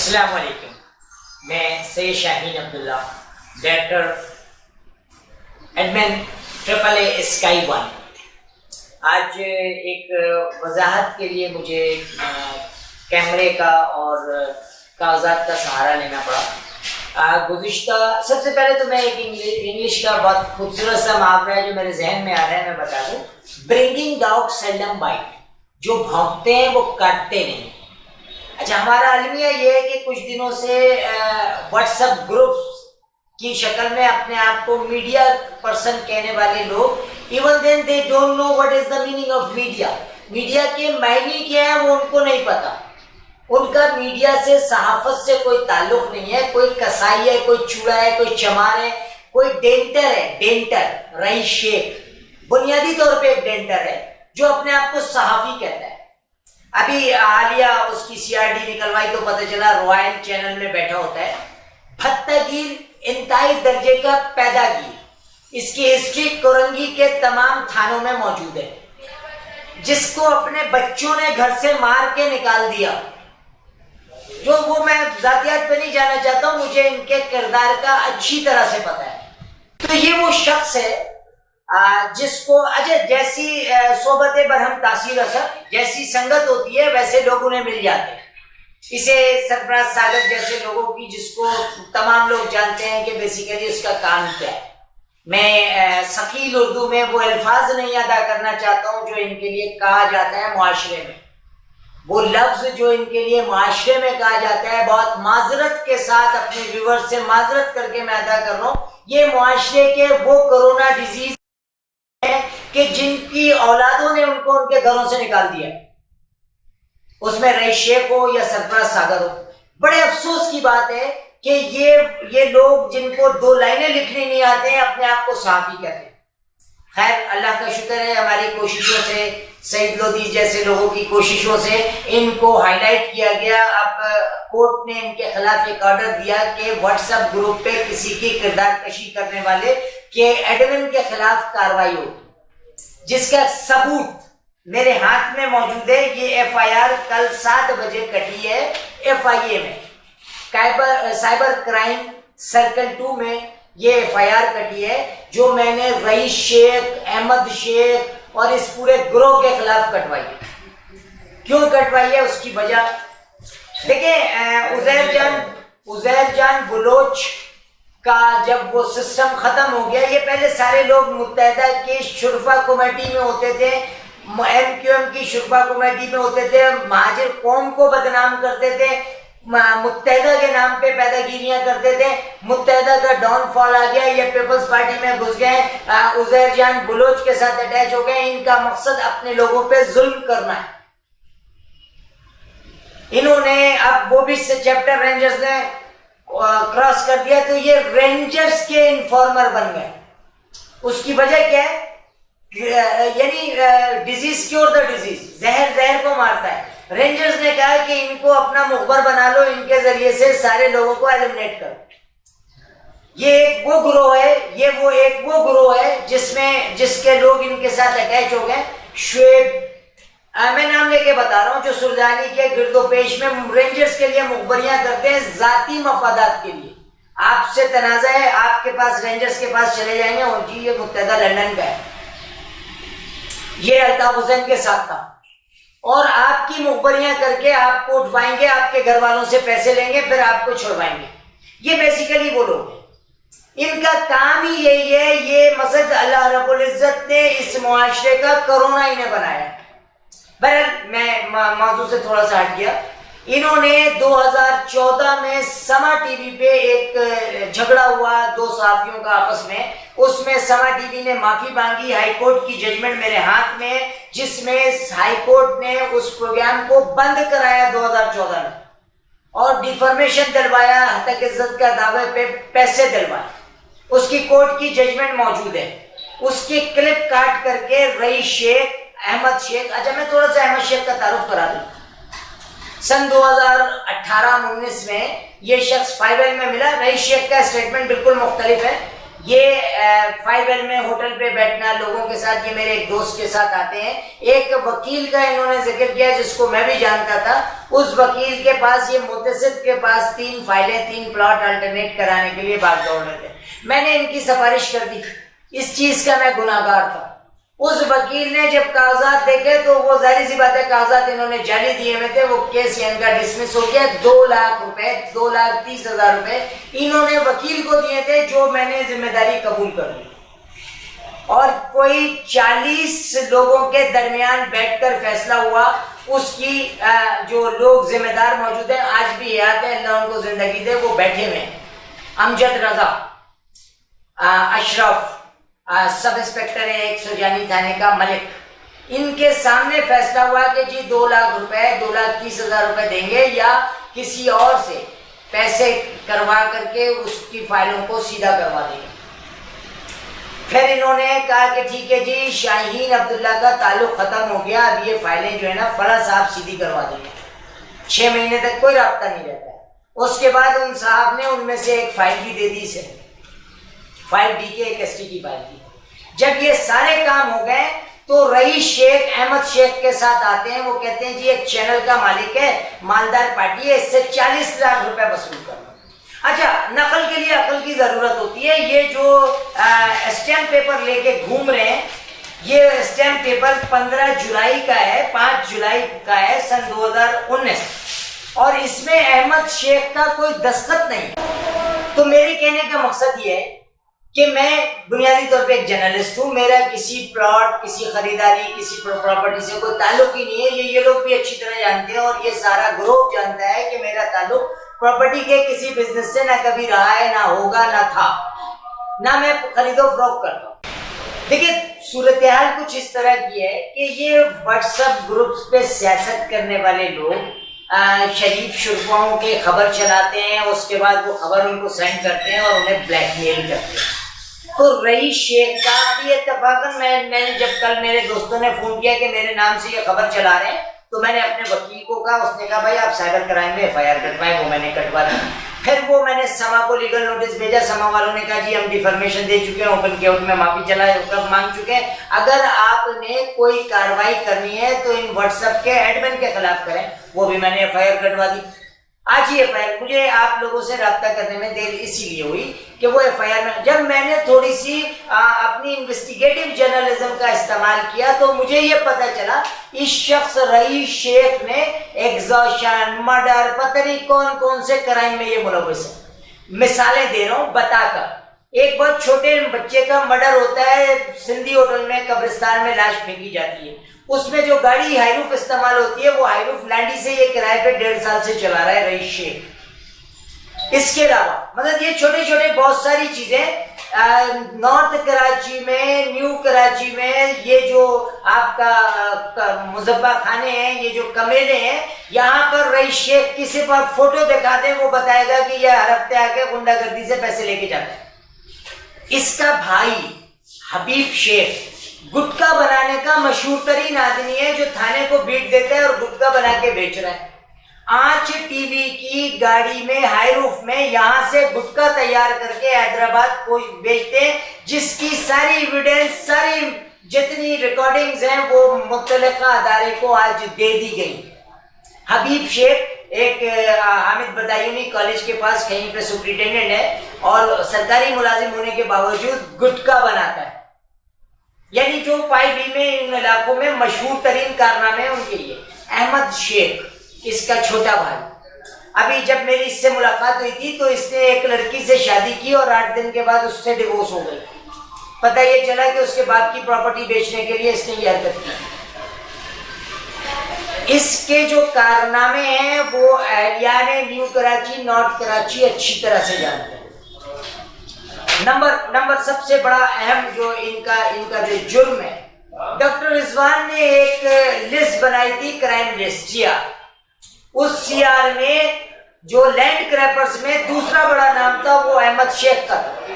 السلام علیکم، میں Syed Shaheen Abdullah, director admin AAA Sky One. آج ایک وضاحت کے لیے مجھے کیمرے کا اور کاغذات کا سہارا لینا پڑا۔ گزشتہ سب سے پہلے تو میں ایک انگلش کا بہت خوبصورت سا محاورہ ہے جو میرے ذہن میں آ رہا ہے، میں بتا دوں۔ برنگنگ ڈاگ سیلڈم بائٹ، جو بھونکتے ہیں وہ کاٹتے نہیں۔ اچھا، ہمارا المیہ یہ ہے کہ کچھ دنوں سے واٹس ایپ گروپس کی شکل میں اپنے آپ کو میڈیا پرسن کہنے والے لوگ، even then they don't know what is the meaning of media, media کے معنی کیا ہے وہ ان کو نہیں پتا۔ ان کا میڈیا سے، صحافت سے کوئی تعلق نہیں ہے۔ کوئی کسائی ہے، کوئی چوڑا ہے، کوئی چمار ہے، کوئی ڈینٹر ہے، ڈینٹر رئیس شیخ بنیادی طور پہ ایک ڈینٹر ہے جو اپنے آپ کو صحافی کہتا ہے۔ ابھی حالیہ اس کی CRD نکلوائی تو پتہ چلا روائل چینل میں بیٹھا ہوتا ہے۔ بھتگیر، انتہائی درجے کا پیداگیر، اس کی ہسٹری کورنگی کے تمام تھانوں میں موجود ہے، جس کو اپنے بچوں نے گھر سے مار کے نکال دیا۔ جو وہ میں ذاتیات پہ نہیں جانا چاہتا ہوں، مجھے ان کے کردار کا اچھی طرح سے پتہ ہے۔ تو یہ وہ شخص ہے جس کو جیسی صحبت برہم تاثیر اثر، جیسی سنگت ہوتی ہے ویسے لوگ انہیں مل جاتے ہیں۔ اسے سرفراز ساگر جیسے لوگوں کی، جس کو تمام لوگ جانتے ہیں کہ بیسیکلی اس کا کام کیا ہے۔ میں ثقیل اردو میں وہ الفاظ نہیں ادا کرنا چاہتا ہوں جو ان کے لیے کہا جاتا ہے معاشرے میں، وہ لفظ جو ان کے لیے معاشرے میں کہا جاتا ہے، بہت معذرت کے ساتھ اپنے ویور سے معذرت کر کے میں ادا کر رہا ہوں۔ یہ معاشرے کے وہ کرونا ڈیزیز کہ جن کی اولادوں نے ان کو ان کے گھروں سے نکال دیا، اس میں رئیس شیخ ہو یا سرفراز ساگر ہو۔ بڑے افسوس کی بات ہے کہ یہ لوگ جن کو دو لائنیں لکھنی نہیں آتے ہیں اپنے آپ کو صحافی کہتے ہیں۔ خیر، اللہ کا شکر ہے ہماری کوششوں سے، سعید لودھی جیسے لوگوں کی کوششوں سے ان کو ہائی لائٹ کیا گیا۔ اب کورٹ نے ان کے خلاف ایک آرڈر دیا کہ واٹس ایپ گروپ پہ کسی کی کردار کشی کرنے والے کے ایڈمن کے خلاف کارروائی ہو، جس کا ثبوت میرے ہاتھ میں موجود ہے۔ یہ FIR کل 7 بجے کٹی ہے FIA میں، سائبر کرائم سرکل 2 میں یہ FIR کٹی ہے، جو میں نے رئیس شیخ، احمد شیخ اور اس پورے گروہ کے خلاف کٹوائی ہے۔ کیوں کٹوائی ہے اس کی وجہ دیکھیں۔ عزیر جان بلوچ کا جب وہ سسٹم ختم ہو گیا، یہ پہلے سارے لوگ متحدہ کی شرفا کمیٹی میں ہوتے تھے، MQM کی شرفا کمیٹی میں ہوتے تھے، مہاجر قوم کو بدنام کرتے تھے، متحدہ کے نام پہ پیدا گیریاں کرتے تھے۔ متحدہ کا ڈاؤن فال آ گیا، یہ پیپلز پارٹی میں گھس گئے، عزیر جان بلوچ کے ساتھ اٹیچ ہو گئے۔ ان کا مقصد اپنے لوگوں پہ ظلم کرنا ہے۔ انہوں نے اب وہ بھی چیپٹر رینجرز نے کراس کر دیا، تو یہ رینجرز کے انفارمر بن گئے۔ اس کی وجہ کیا ہے؟ یعنی ڈیزیز کیور دا ڈیزیز، زہر کو مارتا ہے۔ رینجرز نے کہا کہ ان کو اپنا مخبر بنا لو، ان کے ذریعے سے سارے لوگوں کو ایلیمنیٹ کرو۔ یہ ایک وہ گروہ ہے جس کے لوگ ان کے ساتھ اٹیچ ہو گئے۔ شعیب، میں نام لے کے بتا رہا ہوں، جو سلطانی کے گرد و پیش میں رینجرز کے لیے مخبریاں کرتے ہیں ذاتی مفادات کے لیے۔ آپ سے تنازع ہے، آپ کے پاس رینجرز کے پاس چلے جائیں گے، اور جی یہ متحدہ لندن کا ہے، یہ الطاف حسین کے ساتھ تھا، اور آپ کی مخبریاں کر کے آپ کو اٹھوائیں گے، آپ کے گھر والوں سے پیسے لیں گے، پھر آپ کو چھوڑوائیں گے۔ یہ بیسیکلی وہ لوگ ہیں، ان کا کام ہی یہی ہے۔ یہ مقصد اللہ رب العزت نے اس معاشرے کا کرونا انہیں بنایا۔ بہرحال میں موضوع سے تھوڑا سا ہٹ گیا۔ انہوں نے 2014 میں سما ٹی وی پہ ایک جھگڑا ہوا دو صحافیوں کا آپس میں، اس میں سما ٹی وی نے معافی مانگی۔ ہائی کورٹ کی ججمنٹ میرے ہاتھ میں، جس میں ہائی کورٹ نے اس پروگرام کو بند کرایا 2014 میں، اور ڈیفارمیشن دلوایا، ہتک عزت کا دعوے پہ پیسے دلوائے۔ اس کی کورٹ کی ججمنٹ موجود ہے، اس کی کلپ کاٹ کر کے رئیس شیخ، احمد شیخ، اچھا میں تھوڑا سا احمد شیخ کا تعارف کرا دوں۔ سن 2018-19 میں یہ شخص 5L میں ملا۔ رئیس شیخ کا اسٹیٹمنٹ بالکل مختلف ہے۔ یہ 5L میں ہوٹل پہ بیٹھنا لوگوں کے ساتھ، یہ میرے ایک دوست کے ساتھ آتے ہیں. ایک وکیل کا انہوں نے ذکر کیا جس کو میں بھی جانتا تھا. اس وکیل کے پاس، یہ متصد کے پاس 3 فائلیں 3 پلاٹ الٹرنیٹ کرانے کے لیے بھاگ دوڑ رہے تھے. میں نے ان کی سفارش کر دی، اس چیز کا میں گناہ گار تھا. اس وکیل نے جب کاغذات دیکھے تو وہ ظاہر سی بات ہے کاغذات انہوں نے جعلی دیے ہوئے تھے. وہ کیس ان کا ڈسمس ہو گیا. 2 لاکھ روپے 2,30,000 روپے انہوں نے وکیل کو دیے تھے جو میں نے ذمہ داری قبول کر لی. اور کوئی 40 لوگوں کے درمیان بیٹھ کر فیصلہ ہوا. اس کی جو لوگ ذمہ دار موجود ہیں آج بھی یاد ہے، اللہ ان کو زندگی دے، وہ بیٹھے ہوئے ہیں. امجد رضا، اشرف، سب انسپیکٹر ہے ایک سوجانی تھانے کا، ملک، ان کے سامنے فیصلہ ہوا کہ جی 2 لاکھ روپے 2,30,000 روپے دیں گے یا کسی اور سے پیسے کروا کر کے اس کی فائلوں کو سیدھا کروا دیں گے. پھر انہوں نے کہا کہ ٹھیک ہے جی شاہین عبداللہ کا تعلق ختم ہو گیا، اب یہ فائلیں جو ہے نا فلاں صاحب سیدھی کروا دیں گے. 6 مہینے تک کوئی رابطہ نہیں رہتا ہے. اس کے بعد ان صاحب نے ان میں سے ایک فائل بھی دے دی سے 5D کے ایک ST کی فائل دی. جب یہ سارے کام ہو گئے تو رئیس شیخ احمد شیخ کے ساتھ آتے ہیں. وہ کہتے ہیں جی ایک چینل کا مالک ہے، مالدار پارٹی ہے، اس سے 40 لاکھ روپے وصول کرنا. اچھا، نقل کے لیے عقل کی ضرورت ہوتی ہے. یہ جو اسٹیمپ پیپر لے کے گھوم رہے ہیں، یہ اسٹیمپ پیپر 15 جولائی کا ہے، 5 جولائی کا ہے سن 2019، اور اس میں احمد شیخ کا کوئی دستخط نہیں. تو میرے کہنے کا مقصد یہ ہے کہ میں بنیادی طور پہ ایک جرنلسٹ ہوں. میرا کسی پلاٹ، کسی خریداری، کسی پراپرٹی سے کوئی تعلق ہی نہیں ہے. یہ لوگ بھی اچھی طرح جانتے ہیں اور یہ سارا گروہ جانتا ہے کہ میرا تعلق پراپرٹی کے کسی بزنس سے نہ کبھی رہا ہے، نہ ہوگا، نہ تھا، نہ میں خرید و فروخت کرتا ہوں. دیکھیے صورتحال کچھ اس طرح کی ہے کہ یہ واٹس ایپ گروپس پہ سیاست کرنے والے لوگ شریف شرفاؤں کے خبر چلاتے ہیں، اس کے بعد وہ خبر ان کو سینڈ کرتے ہیں اور انہیں بلیک میل کرتے ہیں. تو رئیس شیخ کا ابھی اتفاقاً میں جب کل میرے دوستوں نے فون کیا کہ میرے نام سے یہ خبر چلا رہے ہیں تو میں نے اپنے وکیل کو کہا. اس نے کہا بھائی آپ سائبر کرائم میں FIR کٹوائیں. وہ میں نے کٹوا دی. پھر وہ میں نے سما کو لیگل نوٹس بھیجا. سما والوں نے کہا جی ہم ڈیفرمیشن دے چکے ہیں، اوپن کیوٹ میں معافی مانگ چکے ہیں. اگر آپ نے کوئی کارروائی کرنی ہے تو ان واٹس ایپ کے ایڈمن کے خلاف کریں. وہ بھی میں نے FIR کٹوا دی. آج یہ FIR مجھے آپ لوگوں سے رابطہ کرنے میں دیر اسی لیے ہوئی کہ وہ FIR میں جب میں نے تھوڑی سی اپنی انویسٹیگیٹو جرنلزم کا استعمال کیا تو مجھے یہ پتہ چلا اس شخص رئیس شیخ نے ایگزاشن، مرڈر، پتہ نہیں کون کون سے کرائم میں یہ ملوث ہے. مثالیں دے رہا ہوں بتا کر. ایک بہت چھوٹے بچے کا مرڈر ہوتا ہے سندھی ہوٹل میں، قبرستان میں لاش پھینکی جاتی ہے. اس میں جو گاڑی ہائروف استعمال ہوتی ہے وہ ہائروف لانڈی سے یہ کرائے پہ 1.5 سال سے چلا رہا ہے رئیس شیخ. اس کے علاوہ مطلب یہ چھوٹے چھوٹے بہت ساری چیزیں نارتھ کراچی میں، نیو کراچی میں، یہ جو آپ کا مذبح خانے ہیں، یہ جو کمیلے ہیں، یہاں پر رئیس شیخ کی صرف آپ فوٹو دکھا دیں وہ بتائے گا کہ یہ ہر ہفتے آ کے غنڈہ گردی سے پیسے لے کے جاتا ہے. اس کا بھائی حبیب شیخ گٹکا بنانے کا مشہور ترین آدمی ہے جو تھانے کو بیٹ دیتا ہے اور گٹکا بنا کے بیچ رہا ہے. آنچ ٹی وی کی گاڑی میں ہائروف میں یہاں سے گٹکا تیار کر کے حیدرآباد کو بیچتے ہیں، جس کی ساری ایویڈنس، ساری جتنی ریکارڈنگز ہیں وہ متعلقہ ادارے کو آج دے دی گئی. حبیب شیخ ایک حامد بدایونی کالج کے پاس کہیں پہ سپرنٹینڈنٹ ہے اور سرکاری ملازم ہونے کے باوجود گٹکا بناتا ہے. یعنی جو 5B میں ان علاقوں میں مشہور ترین کارنامے ہیں ان کے لیے. احمد شیخ اس کا چھوٹا بھائی، ابھی جب میری اس سے ملاقات ہوئی تھی تو اس نے ایک لڑکی سے شادی کی اور 8 دن کے بعد اس سے ڈیورس ہو گئی. پتہ یہ چلا کہ اس کے باپ کی پراپرٹی بیچنے کے لیے اس نے یہ حرکت کی. اس کے جو کارنامے ہیں وہ اہلیان نیو کراچی، نارتھ کراچی اچھی طرح سے جانتے ہیں. نمبر سب سے بڑا اہم جو ان کا جو جرم ہے، ڈاکٹر رضوان نے ایک لسٹ بنائی تھی، کرائم لسٹ CR. اس CR میں جو لینڈ کریپرز میں دوسرا بڑا نام تھا وہ احمد شیخ کا تھا.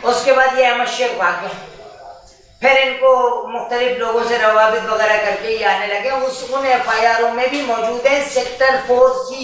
اس کے بعد یہ احمد شیخ بھاگ گئے. پھر ان کو مختلف لوگوں سے روابط وغیرہ کر کے یہ آنے لگے. ان FIRوں میں بھی موجود ہیں سیکٹر 4C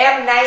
M9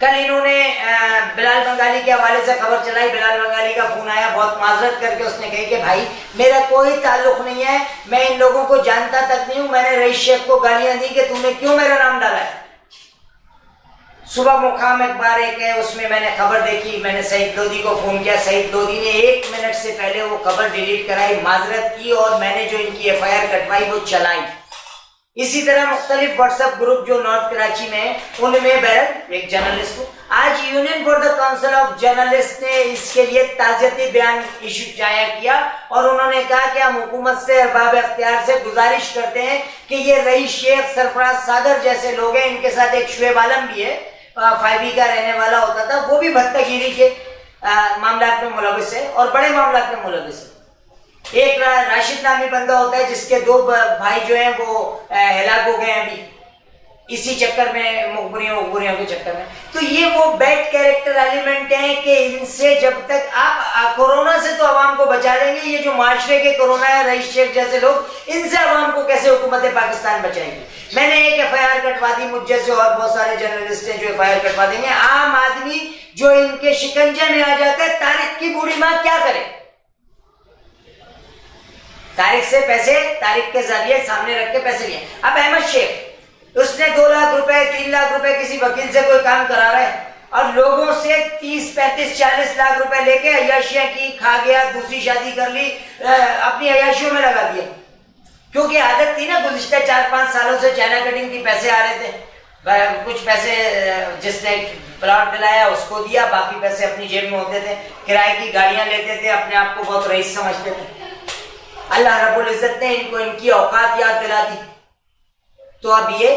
کل انہوں نے بلال بنگالی کے حوالے سے خبر چلائی، بلال بنگالی کا فون آیا، بہت معذرت کر کے اس نے کہی کہ بھائی میرا کوئی تعلق نہیں ہے، میں ان لوگوں کو جانتا تک نہیں ہوں، میں نے رئیس شیخ کو گالیاں دی کہ تم نے کیوں میرا نام ڈالا ہے۔ صبح مقام اخبار ایک ہے، اس میں نے خبر دیکھی، میں نے سعید لودھی کو فون کیا، سعید لودھی نے 1 منٹ سے پہلے وہ خبر ڈیلیٹ کرائی، معذرت کی، اور میں نے جو ان کی FIR کٹوائی وہ چلائی۔ اسی طرح مختلف واٹس ایپ گروپ جو نارتھ کراچی میں ہیں ان میں بہرحال ایک جرنلسٹ ہوں، آج union for the council of journalist نے اس کے لیے تعزیتی بیان ایشو شائع کیا، اور انہوں نے کہا کہ ہم حکومت سے، ارباب اختیار سے گزارش کرتے ہیں کہ یہ رئیس شیخ، سرفراز ساگر جیسے لوگ ہیں، ان کے ساتھ ایک شعیب عالم بھی ہے، 5 کا رہنے والا ہوتا تھا، وہ بھی بھتہ گیری کے معاملات میں ملوث ہے اور بڑے معاملات میں ملوث ہے۔ ایک راشد نامی بندہ ہوتا ہے جس کے 2 بھائی جو ہیں وہ ہلاک ہو گئے ہیں ابھی اسی چکر میں، مخبریوں کے چکر میں۔ تو یہ وہ بیڈ کیریکٹر ایلیمنٹ ہیں کہ ان سے جب تک آپ کورونا سے تو عوام کو بچا لیں گے، یہ جو معاشرے کے کورونا ہے، رئیس شیخ جیسے لوگ، ان سے عوام کو کیسے حکومت پاکستان بچائیں گی؟ میں نے ایک FIR کٹوا دی، مجھ جیسے اور بہت سارے جرنلسٹ ہیں جو FIR کٹوا دیں گے۔ عام آدمی جو ان کے شکنجے میں آ جاتا ہے، طارق کی بوڑھی ماں کیا کرے؟ طارق سے پیسے، طارق کے ذریعے سامنے رکھ کے پیسے لیے۔ اب احمد شیخ، اس نے 2 لاکھ روپے 3 لاکھ روپے کسی وکیل سے کوئی کام کرا رہا ہے اور لوگوں سے 30 35 40 لاکھ روپے لے کے عیاشیاں کی، کھا گیا، دوسری شادی کر لی، اپنی عیاشیوں میں لگا دیا، کیونکہ عادت تھی نا، گزشتہ 4-5 سالوں سے چائنا کٹنگ کی پیسے آ رہے تھے، کچھ پیسے جس نے پلاٹ دلایا اس کو دیا، باقی پیسے اپنی جیب میں ہوتے تھے، کرائے کی گاڑیاں لیتے تھے، اپنے آپ کو بہت رئیس سمجھتے تھے۔ اللہ رب العزت نے ان کو ان کی اوقات یاد دلا دی، تو اب یہ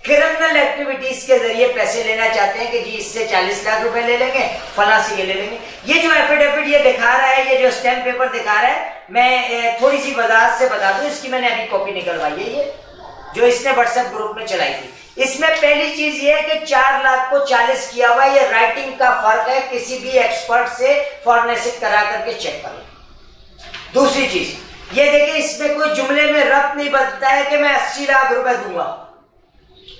کرمنل ایکٹیویٹیز کے ذریعے پیسے لینا چاہتے ہیں کہ جی اس سے 40 لاکھ روپے لے لیں گے، فلاں سے یہ لے لیں گے۔ یہ جو ایفیڈیوٹ یہ دکھا رہا ہے، یہ جو اسٹیمپ پیپر دکھا رہا ہے، میں تھوڑی سی وضاحت سے بتا دوں، اس کی میں نے ابھی کاپی نکلوائی ہے، یہ جو اس نے واٹس ایپ گروپ میں چلائی تھی۔ اس میں پہلی چیز یہ ہے کہ 4 لاکھ کو 40 کیا ہوا ہے، یہ رائٹنگ کا فرق ہے، کسی بھی ایکسپرٹ سے فارنیسک کرا کر کے چیک کر لیں۔ دوسری چیز یہ دیکھیں، اس میں کوئی جملے میں ربط نہیں بتتا ہے کہ میں 80 لاکھ روپے دوں گا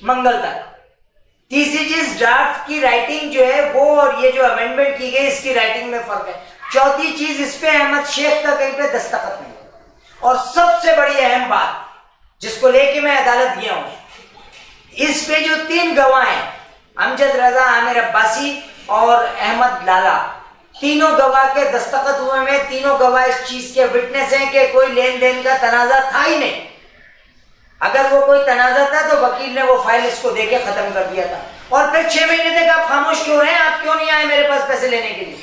منگل تک۔ تیسری چیز، ڈرافٹ کی رائٹنگ جو ہے وہ اور یہ جو امینڈمنٹ کی گئی اس کی رائٹنگ میں فرق ہے۔ چوتھی چیز، اس پہ احمد شیخ کا کہیں پہ دستخط نہیں ہے، اور سب سے بڑی اہم بات جس کو لے کے میں عدالت گیا ہوں، اس پہ جو 3 گواہ ہیں، امجد رضا، عامر عباسی اور احمد لالا، تینوں گواہ کے دستخط ہوئے میں، تینوں گواہ اس چیز کے وٹنس ہیں کہ کوئی لین دین کا تنازع تھا ہی نہیں۔ اگر وہ کوئی تنازع تھا تو وکیل نے وہ فائل اس کو دے کے ختم کر دیا تھا، اور پھر 6 مہینے تک آپ خاموش کیوں رہے؟ آپ کیوں نہیں آئے میرے پاس پیسے لینے کے لیے؟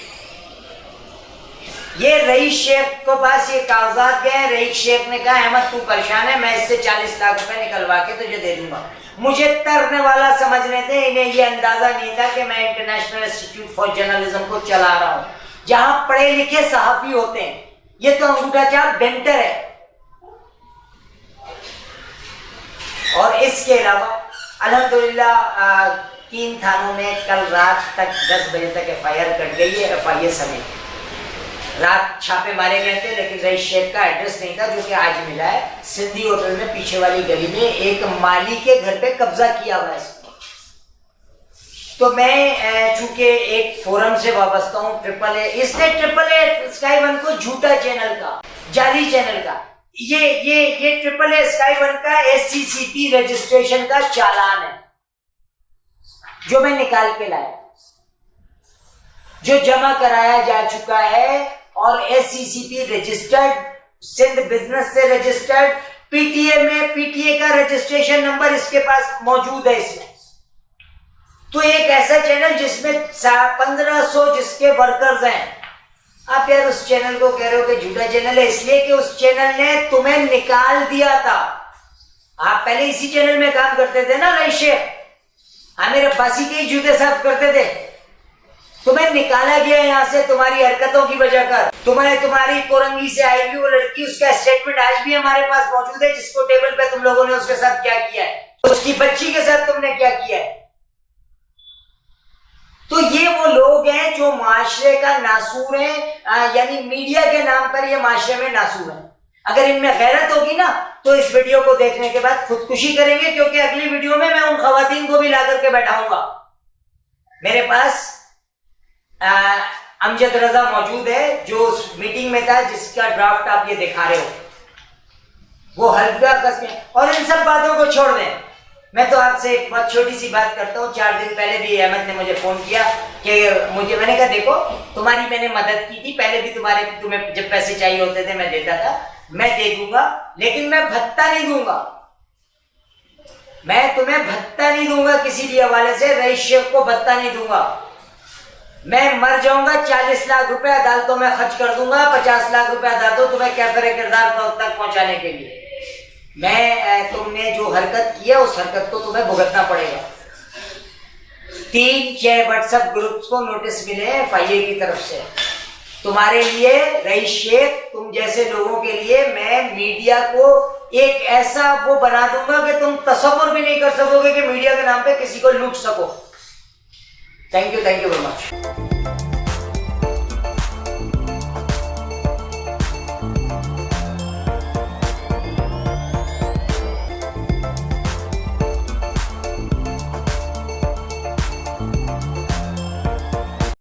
یہ رئیس شیخ کے پاس یہ کاغذات گئے ہیں، رئیس شیخ نے کہا احمد تو پریشان ہے، میں اس سے 40 لاکھ روپے نکلوا کے تجھے دے دوں گا۔ مجھے ترنے والا سمجھ رہے تھے، انہیں یہ اندازہ نہیں تھا کہ میں انٹرنیشنل انسٹیٹیوٹ فار جرنلزم کو چلا رہا ہوں، جہاں پڑھے لکھے صحافی ہوتے ہیں۔ یہ تو انگوٹھا چاپ بینٹر ہے۔ اور اس کے علاوہ الحمدللہ 3 تھانوں میں کل رات تک 10 بجے تک FIR کٹ گئی ہے، FIR سمیت۔ رات چھاپے مارے گئے تھے لیکن رئیس شیخ کا ایڈریس نہیں تھا، جو کہ آج ملا ہے۔ سندھی ہوٹل میں پیچھے والی گلی میں ایک مالی کے گھر پہ قبضہ کیا ہوا ہے اس کو۔ تو میں چونکہ ایک فورم سے وابستہ ہوں، AAA، اس نے AAA Sky One کو جھوٹا چینل کا، جعلی چینل کا، یہ AAA Sky One کا SCCP رجسٹریشن کا چالان ہے جو میں نکال کے لایا، جو جمع کرایا جا چکا ہے، اور SCCP رجسٹرڈ، سندھ بزنس سے رجسٹرڈ، PTA میں PTA کا رجسٹریشن نمبر اس کے پاس موجود ہے اس میں۔ تو ایک ایسا چینل جس میں 1500 جس کے ورکرز ہیں، آپ یار اس چینل کو کہہ رہے ہو کہ جھوٹا چینل ہے، اس لیے کہ اس چینل نے تمہیں نکال دیا تھا۔ آپ پہلے اسی چینل میں کام کرتے تھے نا، رئیس شیخ عامر عباسی کے ہی جوتے صاف کرتے تھے، تمہیں نکالا گیا یہاں سے تمہاری حرکتوں کی وجہ کر۔ تمہاری کورنگی سے آئی ہوئی وہ لڑکی، اس کا اسٹیٹمنٹ آج بھی ہمارے پاس موجود ہے، جس کو ٹیبل پہ تم لوگوں نے اس کے ساتھ کیا کیا ہے، اس کی بچی کے ساتھ تم نے کیا کیا ہے۔ تو یہ وہ لوگ ہیں جو معاشرے کا ناسور ہیں، یعنی میڈیا کے نام پر یہ معاشرے میں ناسور ہیں۔ اگر ان میں غیرت ہوگی نا تو اس ویڈیو کو دیکھنے کے بعد خودکشی کریں گے، کیونکہ اگلی ویڈیو میں ان خواتین کو بھی لا کر کے بیٹھاؤں گا میرے پاس امجد رضا موجود ہے جو اس میٹنگ میں تھا جس کا ڈرافٹ آپ یہ دکھا رہے ہو. وہ حلفیہ قسمیں اور ان سب باتوں کو چھوڑ دیں. میں تو آپ سے ایک بہت چھوٹی سی بات کرتا ہوں. 4 دن پہلے بھی احمد نے مجھے فون کیا کہ میں نے کہا دیکھو تمہاری میں نے مدد کی تھی, پہلے بھی تمہیں جب پیسے چاہیے ہوتے تھے میں دیتا تھا, میں دے دوں گا, لیکن میں بھتہ نہیں دوں گا. میں تمہیں بھتہ نہیں دوں گا کسی بھی حوالے سے. رئیس شیخ کو بھتہ نہیں دوں گا. میں مر جاؤں گا 40 لاکھ روپے عدالتوں میں خرچ کر دوں گا, 50 لاکھ روپے عدالتوں تمہیں کیفر کردار تک پہنچانے کے لیے. تم نے جو حرکت کی ہے اس حرکت کو تمہیں بھگتنا پڑے گا. 3-6 واٹس ایپ گروپس کو نوٹس ملے ہیں FIA کی طرف سے. تمہارے لیے رئیس شیخ, تم جیسے لوگوں کے لیے میں میڈیا کو ایک ایسا وہ بنا دوں گا کہ تم تصور بھی نہیں کر سکو گے کہ میڈیا کے نام پہ کسی کو لوٹ سکو. Thank you very much.